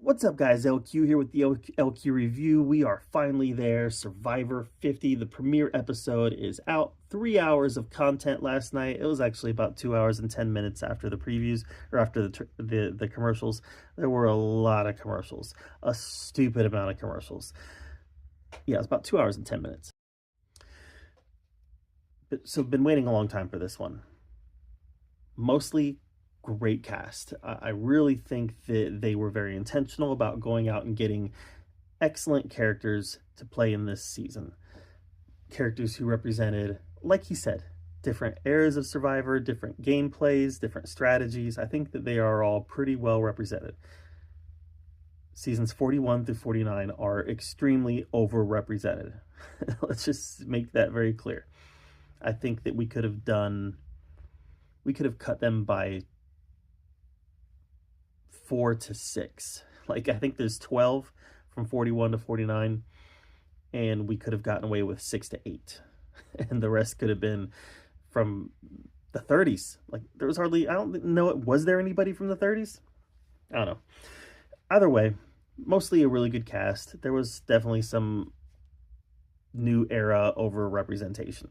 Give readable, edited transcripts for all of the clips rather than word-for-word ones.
What's up, guys? LQ here with the LQ review. We are finally there. Survivor 50, the premiere episode is out. 3 hours of content last night. It was actually about 2 hours and 10 minutes after the previews or after the commercials. There were a lot of commercials, a stupid amount of commercials. Yeah, it's about 2 hours and 10 minutes. So, been waiting a long time for this one. Mostly great cast. I really think that they were very intentional about going out and getting excellent characters to play in this season. Characters who represented, like he said, different eras of Survivor, different gameplays, different strategies. I think that they are all pretty well represented. Seasons 41 through 49 are extremely overrepresented. Let's just make that very clear. I think that we could have cut them by 4 to 6. Like, I think there's 12 from 41 to 49, and we could have gotten away with 6 to 8. And the rest could have been from the 30s. Like, there was hardly, I don't know, was there anybody from the 30s? I don't know. Either way, mostly a really good cast. There was definitely some new era over representation.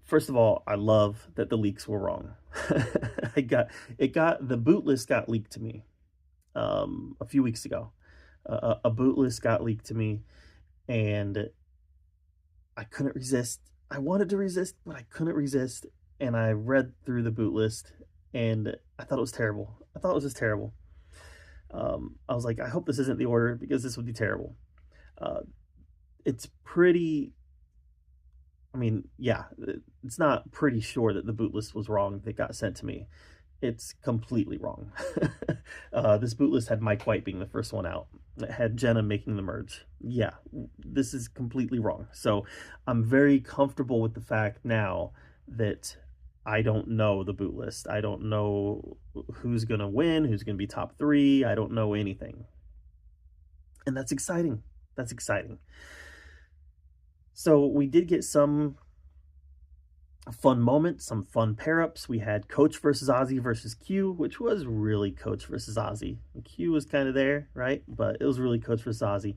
First of all, I love that the leaks were wrong. The boot list got leaked to me a few weeks ago. A boot list got leaked to me, and I couldn't resist. I wanted to resist, but I couldn't resist. And I read through the boot list, and I thought it was terrible. I thought it was just terrible. I was like, I hope this isn't the order because this would be terrible. It's pretty. I mean, yeah, it's not pretty sure that the boot list was wrong that got sent to me. It's completely wrong. This boot list had Mike White being the first one out. It had Jenna making the merge. Yeah, this is completely wrong. So I'm very comfortable with the fact now that I don't know the boot list. I don't know who's going to win, who's going to be top 3. I don't know anything. And that's exciting. That's exciting. So we did get some fun moments, some fun pair-ups. We had Coach versus Ozzy versus Q, which was really Coach versus Ozzy. Q was kind of there, right? But it was really Coach versus Ozzy.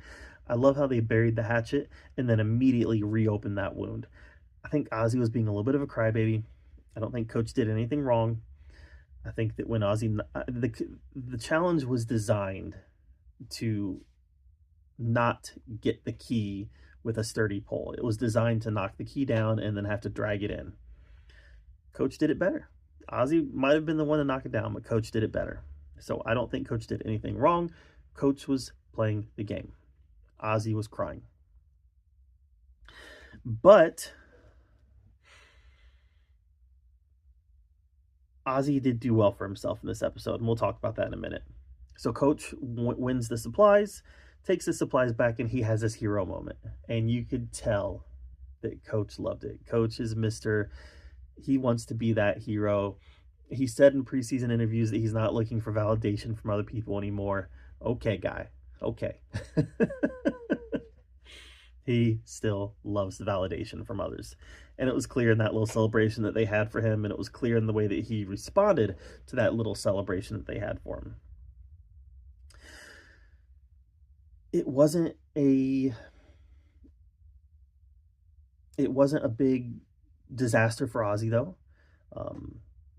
I love how they buried the hatchet and then immediately reopened that wound. I think Ozzy was being a little bit of a crybaby. I don't think Coach did anything wrong. I think that when Ozzy, the challenge was designed to not get the key with a sturdy pole. It was designed to knock the key down and then have to drag it in. Coach did it better. Ozzy might have been the one to knock it down, but Coach did it better. So I don't think Coach did anything wrong. Coach was playing the game. Ozzy was crying. But Ozzy did do well for himself in this episode, and we'll talk about that in a minute. So Coach wins the supplies, takes the supplies back, and he has this hero moment. And you could tell that Coach loved it. Coach is he wants to be that hero. He said in preseason interviews that he's not looking for validation from other people anymore. Okay, guy. Okay. He still loves the validation from others. And it was clear in that little celebration that they had for him, and it was clear in the way that he responded to that little celebration that they had for him. It wasn't a big disaster for Ozzy, though.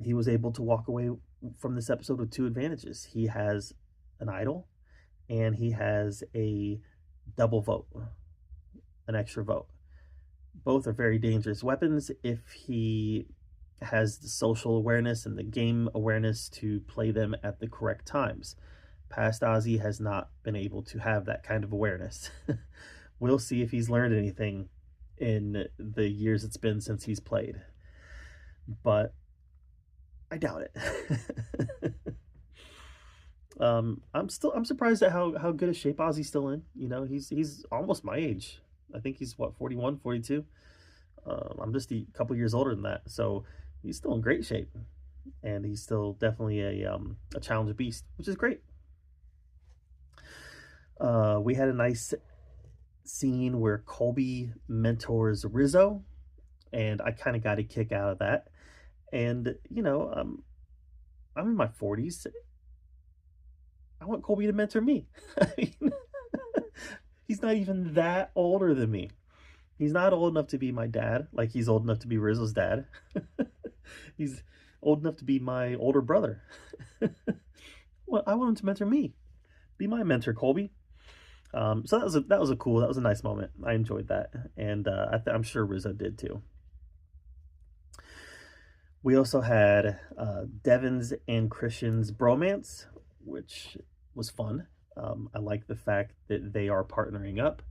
He was able to walk away from this episode with 2 advantages. He has an idol, and he has a double vote, an extra vote. Both are very dangerous weapons if he has the social awareness and the game awareness to play them at the correct times. Past Ozzy has not been able to have that kind of awareness. We'll see if he's learned anything in the years it's been since he's played. But I doubt it. I'm surprised at how good a shape Ozzy's still in. You know, he's almost my age. I think he's 41, 42. I'm just a couple years older than that. So he's still in great shape. And he's still definitely a challenge beast, which is great. We had a nice scene where Colby mentors Rizzo, and I kind of got a kick out of that. And, you know, I'm in my 40s. I want Colby to mentor me. I mean, he's not even that older than me. He's not old enough to be my dad, like he's old enough to be Rizzo's dad. He's old enough to be my older brother. Well, I want him to mentor me. Be my mentor, Colby. So that was a nice moment. I enjoyed that, and I'm sure Rizzo did too. We also had Devin's and Christian's bromance, which was fun. I like the fact that they are partnering up.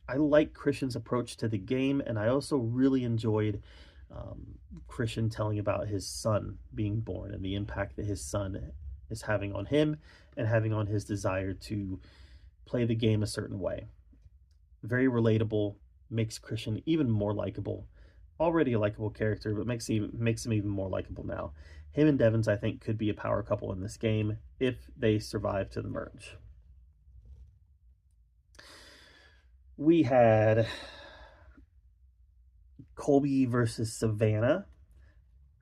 I like Christian's approach to the game, and I also really enjoyed Christian telling about his son being born and the impact that his son is having on him and having on his desire to play the game a certain way. Very relatable, makes Christian even more likable. Already a likable character, but makes him even more likable now. Him and Devins, I think, could be a power couple in this game if they survive to the merge. We had Colby versus Savannah.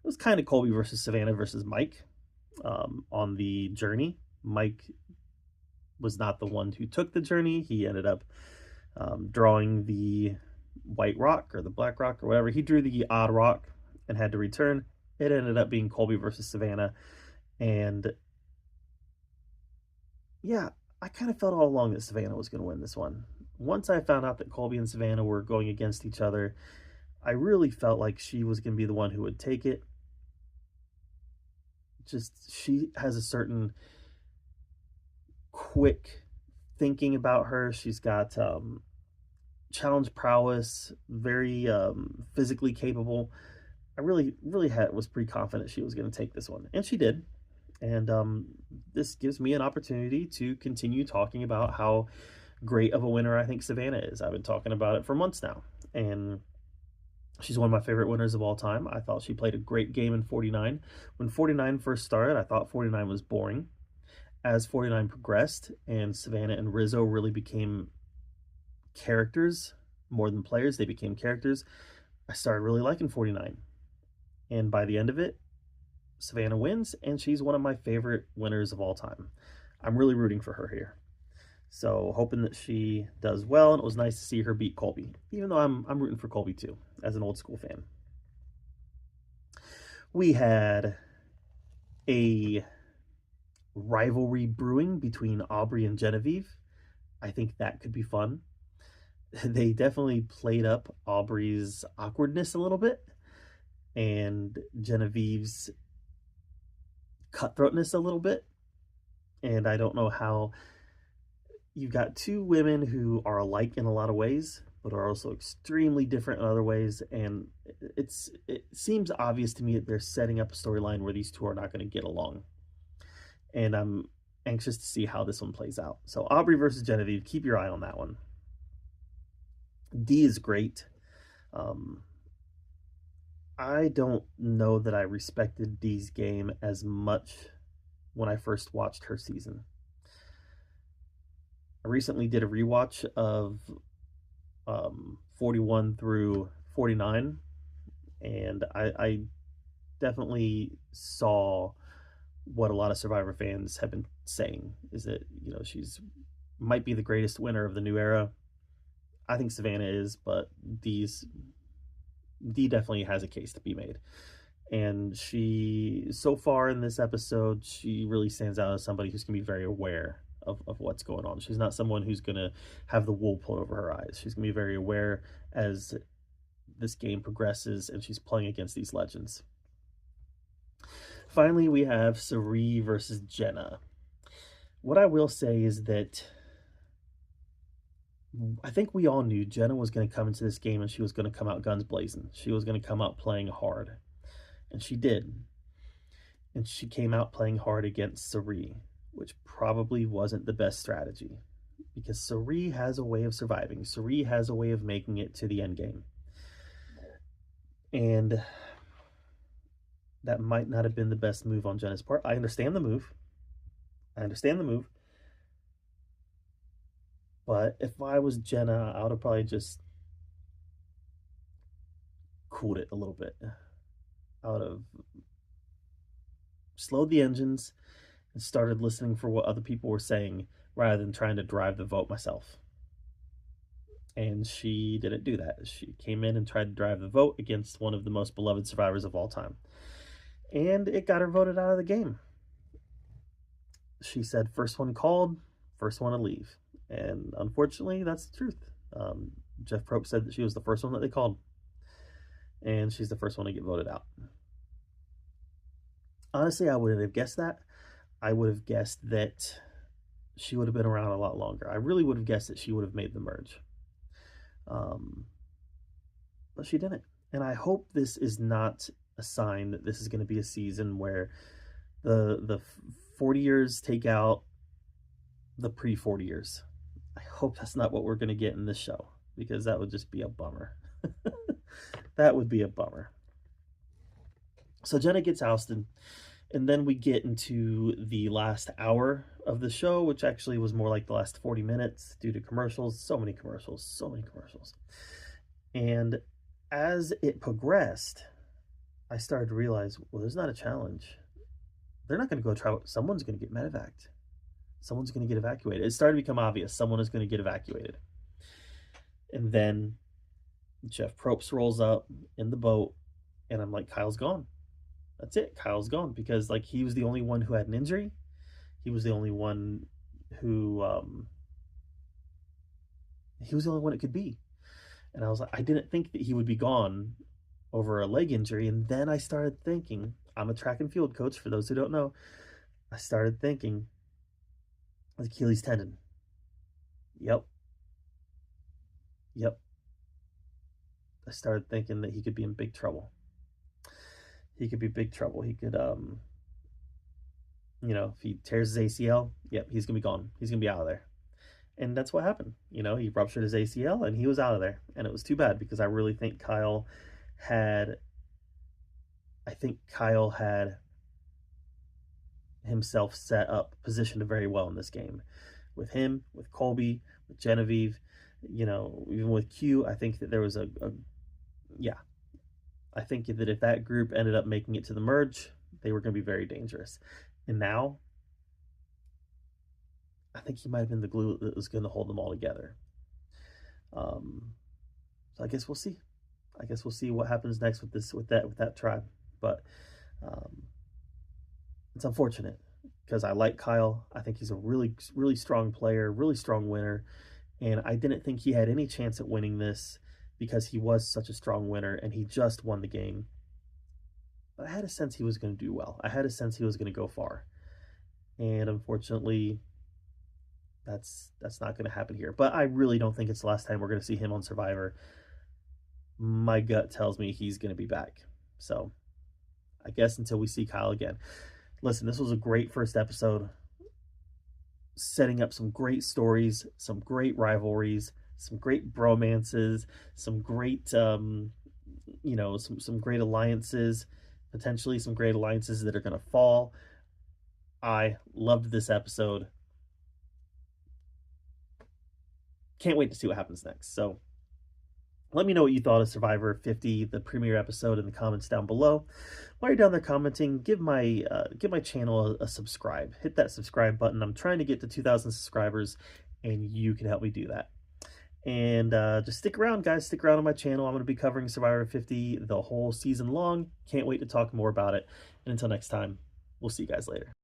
It was kind of Colby versus Savannah versus Mike on the journey. Mike was not the one who took the journey. He ended up drawing the white rock or the black rock or whatever. He drew the odd rock and had to return. It ended up being Colby versus Savannah. And yeah, I kind of felt all along that Savannah was going to win this one. Once I found out that Colby and Savannah were going against each other, I really felt like she was going to be the one who would take it. Just, she has a certain quick thinking about her. She's got challenge prowess, very physically capable. I really was pretty confident she was going to take this one, and she did. And this gives me an opportunity to continue talking about how great of a winner I think Savannah is. I've been talking about it for months now, and she's one of my favorite winners of all time. I thought she played a great game in 49. When 49 first started, I thought 49 was boring. As 49 progressed and Savannah and Rizzo really became characters more than players, they became characters, I started really liking 49. And by the end of it, Savannah wins, and she's one of my favorite winners of all time. I'm really rooting for her here. So hoping that she does well, and it was nice to see her beat Colby, even though I'm rooting for Colby too, as an old school fan. We had a rivalry brewing between Aubrey and Genevieve. I think that could be fun. They definitely played up Aubrey's awkwardness a little bit and Genevieve's cutthroatness a little bit. And I don't know how you've got two women who are alike in a lot of ways, but are also extremely different in other ways. And it seems obvious to me that they're setting up a storyline where these two are not going to get along. And I'm anxious to see how this one plays out. So Aubrey versus Genevieve, keep your eye on that one. Dee is great. I don't know that I respected Dee's game as much when I first watched her season. I recently did a rewatch of 41 through 49, and I definitely saw what a lot of Survivor fans have been saying, is that, you know, she's might be the greatest winner of the new era. I think Savannah is, but Dee definitely has a case to be made. And she, so far in this episode, she really stands out as somebody who's going to be very aware of what's going on. She's not someone who's going to have the wool pulled over her eyes. She's going to be very aware as this game progresses and she's playing against these legends. Finally, we have Cirie versus Jenna. What I will say is that I think we all knew Jenna was going to come into this game and she was going to come out guns blazing. She was going to come out playing hard. And she did. And she came out playing hard against Cirie, which probably wasn't the best strategy. Because Cirie has a way of surviving. Cirie has a way of making it to the end game. And that might not have been the best move on Jenna's part. I understand the move. But if I was Jenna, I would have probably just cooled it a little bit. I would have slowed the engines and started listening for what other people were saying rather than trying to drive the vote myself. And she didn't do that. She came in and tried to drive the vote against one of the most beloved survivors of all time. And it got her voted out of the game. She said, first one called, first one to leave. And unfortunately, that's the truth. Jeff Probst said that she was the first one that they called. And she's the first one to get voted out. Honestly, I wouldn't have guessed that. I would have guessed that she would have been around a lot longer. I really would have guessed that she would have made the merge. But she didn't. And I hope this is not a sign that this is going to be a season where the 40 years take out the pre-40 years. I hope that's not what we're going to get in this show, because that would just be a bummer. That would be a bummer. So Jenna gets ousted, and then we get into the last hour of the show, which actually was more like the last 40 minutes due to commercials. So many commercials, so many commercials. And as it progressed, I started to realize, well, there's not a challenge. They're not going to go try. Someone's going to get medevaced. Someone's going to get evacuated. It started to become obvious. Someone is going to get evacuated. And then Jeff Probst rolls up in the boat, and I'm like, Kyle's gone. That's it. Kyle's gone, because like he was the only one who had an injury. He was the only one who it could be. And I was like, I didn't think that he would be gone over a leg injury. And then I started thinking, I'm a track and field coach, for those who don't know. I started thinking, Achilles tendon. Yep. I started thinking that he could be in big trouble. He could be big trouble. He could, if he tears his ACL, yep, he's going to be gone. He's going to be out of there. And that's what happened. He ruptured his ACL and he was out of there. And it was too bad, because I really think Kyle had himself set up, positioned very well in this game. With him, with Colby, with Genevieve, even with Q, I think that there was I think that if that group ended up making it to the merge, they were going to be very dangerous. And now, I think he might have been the glue that was going to hold them all together. So I guess we'll see. I guess we'll see what happens next with that tribe. But it's unfortunate, because I like Kyle. I think he's a really, really strong player, really strong winner. And I didn't think he had any chance at winning this, because he was such a strong winner and he just won the game. But I had a sense he was going to do well. I had a sense he was going to go far. And unfortunately, that's not going to happen here. But I really don't think it's the last time we're going to see him on Survivor. My gut tells me he's going to be back. So I guess until we see Kyle again. Listen, this was a great first episode, setting up some great stories, some great rivalries, some great bromances, some great some great alliances, potentially some great alliances that are going to fall. I loved this episode. Can't wait to see what happens next. So let me know what you thought of Survivor 50, the premiere episode, in the comments down below. While you're down there commenting, give my channel a subscribe. Hit that subscribe button. I'm trying to get to 2,000 subscribers, and you can help me do that. And just stick around, guys. Stick around on my channel. I'm going to be covering Survivor 50 the whole season long. Can't wait to talk more about it. And until next time, we'll see you guys later.